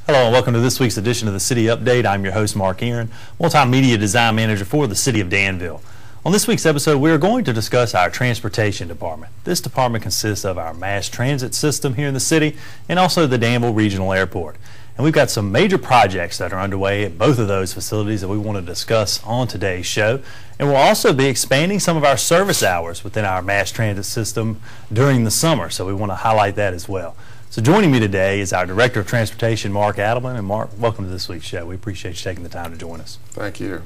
Hello and welcome to this week's edition of the City Update. I'm your host, Mark Aaron, Multimedia Design Manager for the City of Danville. On this week's episode, we are going to discuss our transportation department. This department consists of our mass transit system here in the city and also the Danville Regional Airport. And we've got some major projects that are underway at both of those facilities that we want to discuss on today's show. And we'll also be expanding some of our service hours within our mass transit system during the summer, so we want to highlight that as well. So joining me today is our Director of Transportation, Mark Adelman. And Mark, welcome to this week's show. We appreciate you taking the time to join us. Thank you.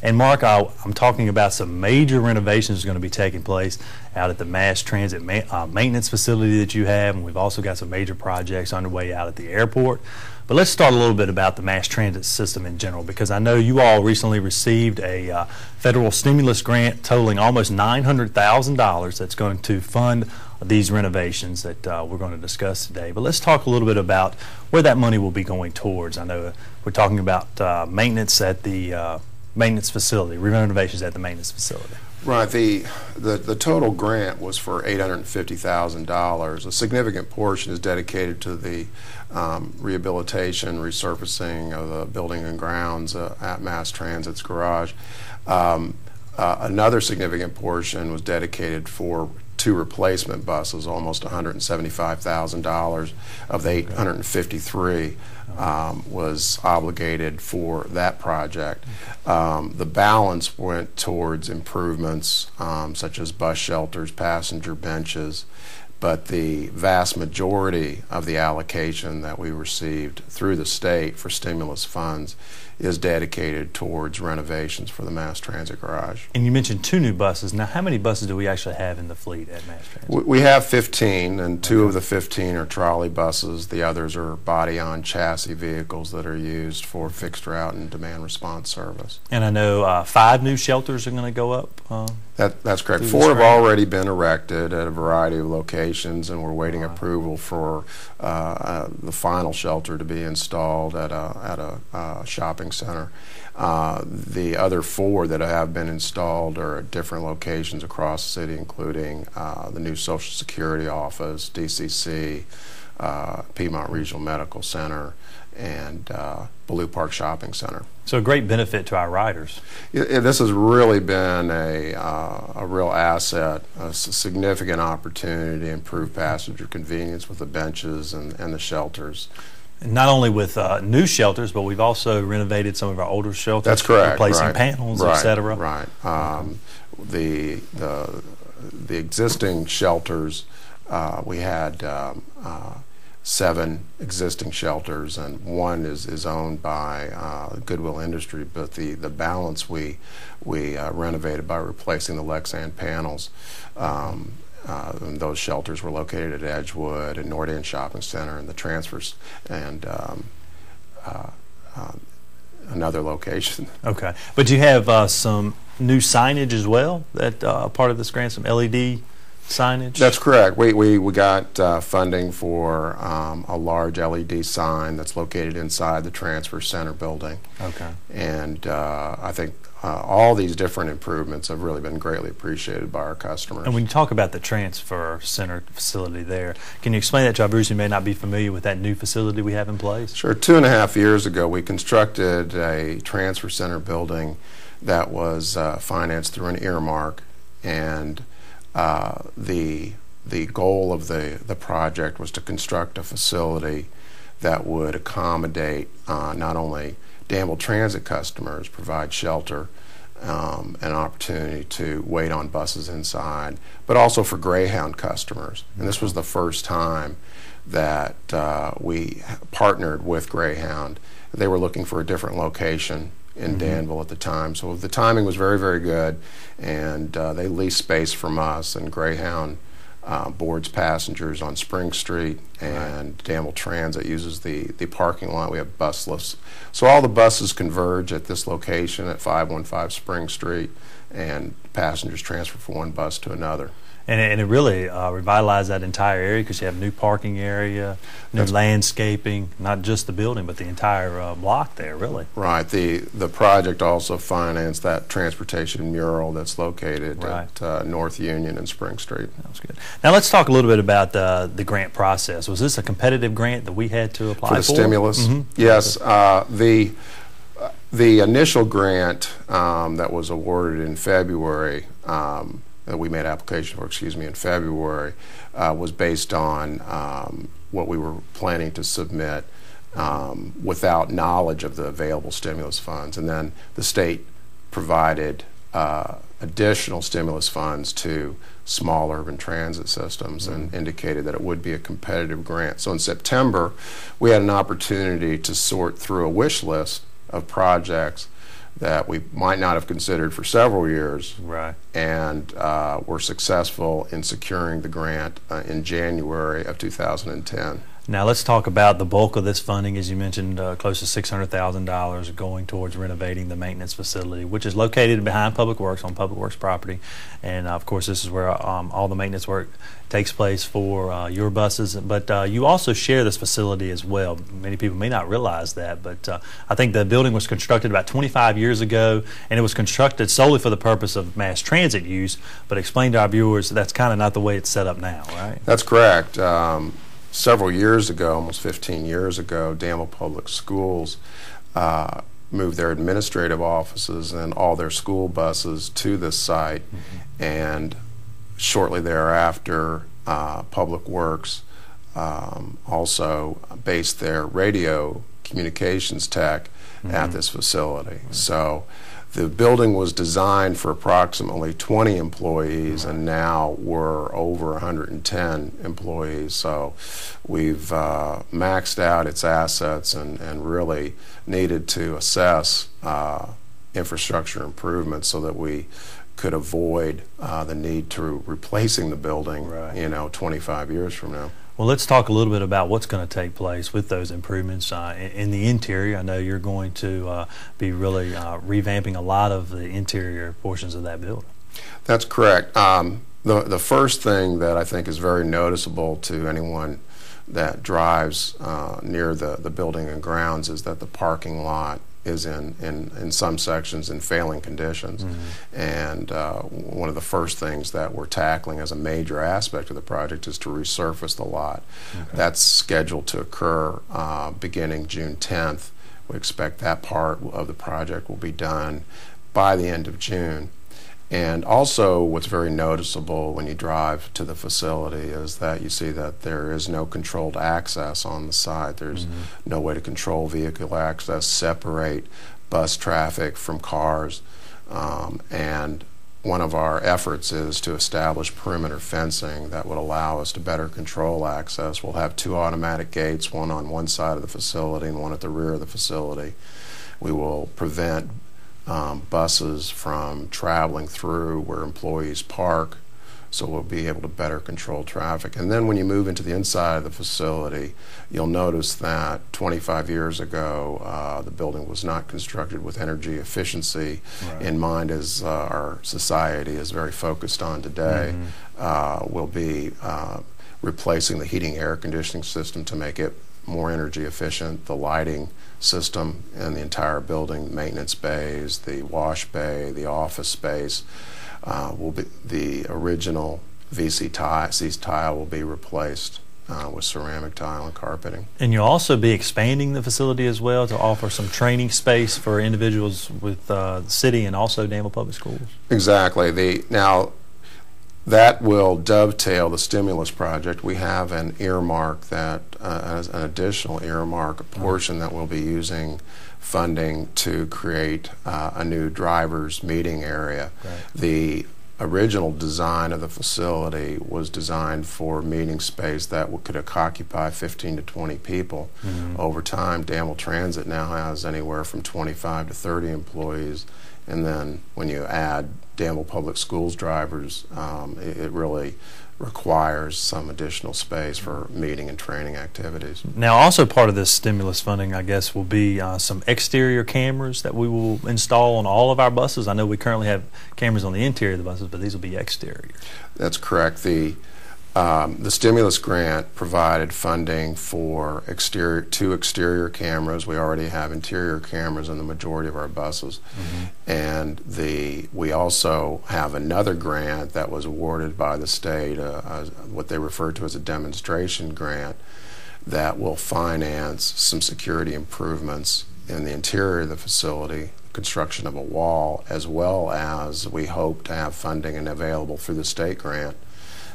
And Mark, I'm talking about some major renovations going to be taking place out at the mass transit maintenance facility that you have, and we've also got some major projects underway out at the airport. But let's start a little bit about the mass transit system in general, because I know you all recently received a federal stimulus grant totaling almost $900,000 that's going to fund these renovations that we're going to discuss today. But let's talk a little bit about where that money will be going towards. I know we're talking about maintenance at the maintenance facility, renovations at the maintenance facility. Right. The total grant was for $850,000. A significant portion is dedicated to the rehabilitation, resurfacing of the building and grounds at Mass Transit's garage. Another significant portion was dedicated for 2 replacement buses, almost $175,000 of the $853 was obligated for that project. The balance went towards improvements such as bus shelters, passenger benches, but the vast majority of the allocation that we received through the state for stimulus funds is dedicated towards renovations for the Mass Transit garage. And you mentioned 2 new buses. Now, how many buses do we actually have in the fleet at Mass Transit? We have 15, and 2 of the 15 are trolley buses. The others are body-on chassis vehicles that are used for fixed route and demand response service. And I know 5 new shelters are going to go up. That's correct. 4 have already been erected at a variety of locations, and we're waiting approval for the final shelter to be installed at a shopping center. The other 4 that have been installed are at different locations across the city, including the new Social Security office, DCC, Piedmont Regional Medical Center, and Blue Park Shopping Center. So a great benefit to our riders. This has really been a real asset, a significant opportunity to improve passenger convenience with the benches and the shelters. Not only with new shelters, but we've also renovated some of our older shelters. That's correct. Replacing panels, etc. Right. The existing shelters, we had 7 existing shelters, and 1 is owned by Goodwill Industry, but the balance we renovated by replacing the Lexan panels. And those shelters were located at Edgewood and North End Shopping Center and the transfers and another location. Okay, but you have some new signage as well that part of this grant, some LED signage? That's correct. We got funding for a large LED sign that's located inside the transfer center building. Okay. And I think all these different improvements have really been greatly appreciated by our customers. And when you talk about the transfer center facility there, can you explain that to our viewers who may not be familiar with that new facility we have in place? Sure. 2.5 years ago, we constructed a transfer center building that was financed through an earmark, and the goal of the project was to construct a facility that would accommodate not only Danville Transit customers, provide shelter, an opportunity to wait on buses inside, but also for Greyhound customers. And this was the first time that we partnered with Greyhound. They were looking for a different location in Danville at the time, so the timing was very, very good, and they leased space from us, and Greyhound boards passengers on Spring Street, and Danville Transit uses the parking lot. We have bus lifts. So all the buses converge at this location at 515 Spring Street, and passengers transfer from one bus to another. And it really revitalized that entire area because you have new parking area, new landscaping, not just the building, but the entire block there, really. Right. The project also financed that transportation mural that's located at North Union and Spring Street. That was good. Now let's talk a little bit about the grant process. Was this a competitive grant that we had to apply for? For the stimulus? Mm-hmm. Yes. The initial grant that was awarded in February, that we made application for, in February, was based on what we were planning to submit without knowledge of the available stimulus funds. And then the state provided additional stimulus funds to small urban transit systems and indicated that it would be a competitive grant. So in September, we had an opportunity to sort through a wish list of projects that we might not have considered for several years, and were successful in securing the grant in January of 2010. Now let's talk about the bulk of this funding. As you mentioned, close to $600,000 going towards renovating the maintenance facility, which is located behind Public Works on Public Works property. And of course, this is where all the maintenance work takes place for your buses. But you also share this facility as well. Many people may not realize that, but I think the building was constructed about 25 years ago, and it was constructed solely for the purpose of mass transit use. But explain to our viewers that's kind of not the way it's set up now, right? That's correct. Several years ago, almost 15 years ago, Danville Public Schools moved their administrative offices and all their school buses to this site, and shortly thereafter, Public Works also based their radio communications tech at this facility. So the building was designed for approximately 20 employees, and now we're over 110 employees. So we've maxed out its assets and really needed to assess infrastructure improvements so that we could avoid the need to replacing the building, 25 years from now. Well, let's talk a little bit about what's going to take place with those improvements in the interior. I know you're going to be really revamping a lot of the interior portions of that building. That's correct. The first thing that I think is very noticeable to anyone that drives near the building and grounds is that the parking lot is in some sections in failing conditions. And one of the first things that we're tackling as a major aspect of the project is to resurface the lot. That's scheduled to occur beginning June 10th. We expect that part of the project will be done by the end of June. And also what's very noticeable when you drive to the facility is that you see that there is no controlled access on the side. There's no way to control vehicle access, separate bus traffic from cars. And one of our efforts is to establish perimeter fencing that would allow us to better control access. We'll have 2 automatic gates, one on one side of the facility and one at the rear of the facility. We will prevent buses from traveling through where employees park, so we'll be able to better control traffic. And then when you move into the inside of the facility, you'll notice that 25 years ago the building was not constructed with energy efficiency in mind, as our society is very focused on today. We'll be replacing the heating air conditioning system to make it more energy efficient, the lighting system in the entire building, maintenance bays, the wash bay, the office space. Will be the original VC tile will be replaced with ceramic tile and carpeting. And you'll also be expanding the facility as well to offer some training space for individuals with the city and also Danville Public Schools. Exactly. Now that will dovetail the stimulus project. We have an earmark that, as an additional earmark, a portion that we'll be using funding to create a new driver's meeting area. The original design of the facility was designed for meeting space that could occupy 15 to 20 people. Over time, Danville Transit now has anywhere from 25 to 30 employees, and then when you add Danville Public Schools drivers, it really requires some additional space for meeting and training activities. Now, also part of this stimulus funding, I guess, will be some exterior cameras that we will install on all of our buses. I know we currently have cameras on the interior of the buses, but these will be exterior. That's correct. The stimulus grant provided funding for two exterior cameras. We already have interior cameras in the majority of our buses. And we also have another grant that was awarded by the state, what they refer to as a demonstration grant, that will finance some security improvements in the interior of the facility, construction of a wall, as well as we hope to have funding and available through the state grant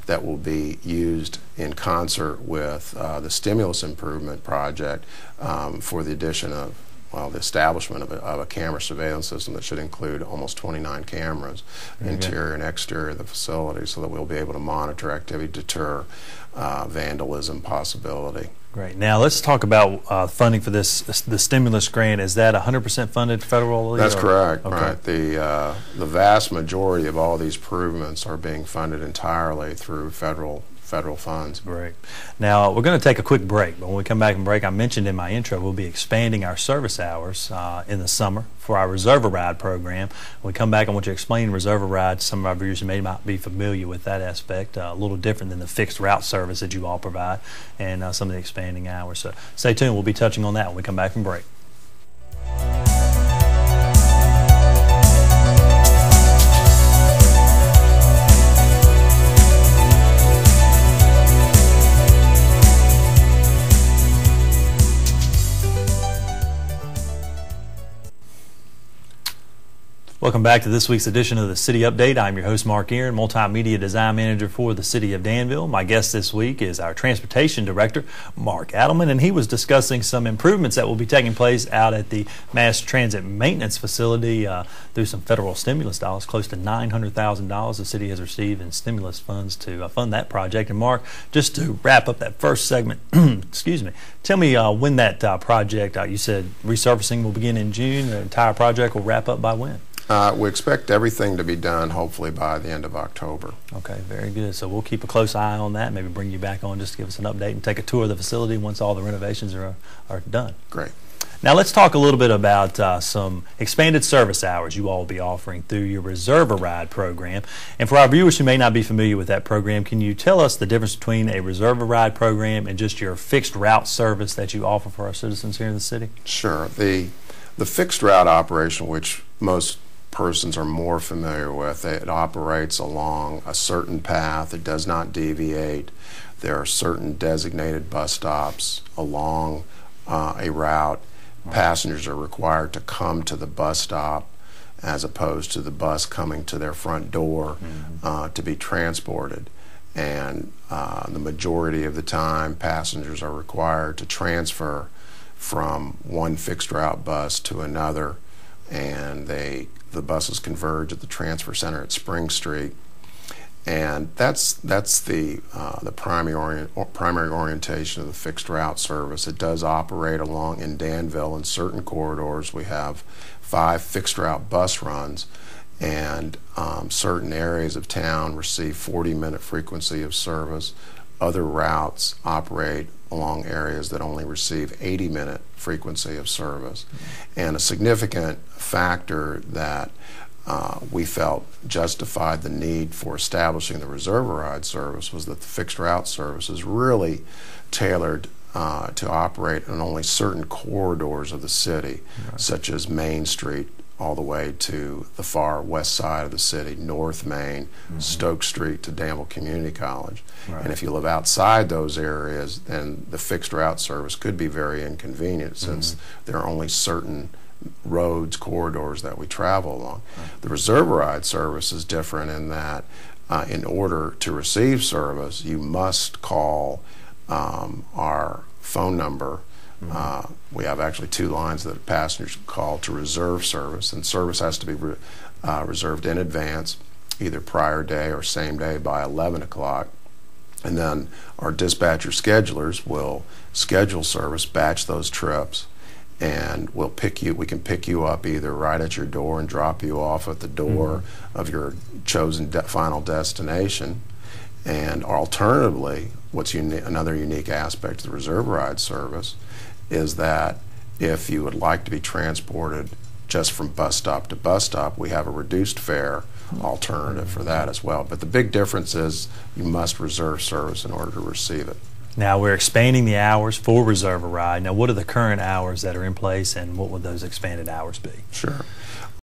that will be used in concert with the stimulus improvement project for the addition of, well, the establishment of a camera surveillance system that should include almost 29 cameras, interior and exterior of the facility, so that we'll be able to monitor activity, deter vandalism possibility. Great. Now let's talk about funding for the stimulus grant. Is that 100% funded federally? That's correct. Okay. Right. The vast majority of all these improvements are being funded entirely through federal funds. Great. Now we're going to take a quick break, but when we come back and break, I mentioned in my intro we'll be expanding our service hours in the summer for our Reserve-A-Ride program. When we come back, I want you to explain Reserve-A-Ride. Some of our viewers may not be familiar with that aspect, a little different than the fixed route service that you all provide, and some of the expanding hours. So stay tuned. We'll be touching on that when we come back from break. Welcome back to this week's edition of the City Update. I'm your host, Mark Aaron, Multimedia Design Manager for the City of Danville. My guest this week is our Transportation Director, Mark Adelman, and he was discussing some improvements that will be taking place out at the Mass Transit Maintenance Facility through some federal stimulus dollars. Close to $900,000 the city has received in stimulus funds to fund that project. And Mark, just to wrap up that first segment, excuse me, tell me when that project, you said resurfacing will begin in June, the entire project will wrap up by when? We expect everything to be done hopefully by the end of October. Okay, very good. So we'll keep a close eye on that, maybe bring you back on just to give us an update and take a tour of the facility once all the renovations are done. Great. Now let's talk a little bit about some expanded service hours you all will be offering through your Reserve-A-Ride program. And for our viewers who may not be familiar with that program, can you tell us the difference between a Reserve-A-Ride program and just your fixed route service that you offer for our citizens here in the city? Sure. The fixed route operation, which most persons are more familiar with, it operates along a certain path. It does not deviate. There are certain designated bus stops along a route. Passengers are required to come to the bus stop as opposed to the bus coming to their front door to be transported. And the majority of the time, passengers are required to transfer from one fixed route bus to another, and the buses converge at the transfer center at Spring Street, and that's the primary orientation of the fixed route service. It does operate along in Danville in certain corridors. We have 5 fixed route bus runs, and certain areas of town receive 40-minute frequency of service. Other routes operate along areas that only receive 80-minute frequency of service. And a significant factor that we felt justified the need for establishing the Reserve-A-Ride service was that the fixed route service is really tailored to operate in only certain corridors of the city, such as Main Street all the way to the far west side of the city, North Main, Stoke Street to Danville Community College. And if you live outside those areas, then the fixed route service could be very inconvenient since there are only certain roads, corridors that we travel along. The Reserve-A-Ride service is different in that in order to receive service, you must call our phone number. We have actually 2 lines that passengers call to reserve service, and service has to be reserved in advance, either prior day or same day by 11 o'clock. And then our dispatcher schedulers will schedule service, batch those trips, and we can pick you up either right at your door and drop you off at the door of your chosen final destination. And alternatively, what's another unique aspect of the reserve ride service is that if you would like to be transported just from bus stop to bus stop, we have a reduced fare alternative for that as well. But the big difference is you must reserve service in order to receive it. Now we're expanding the hours for Reserve a Ride. Now what are the current hours that are in place, and what would those expanded hours be? Sure.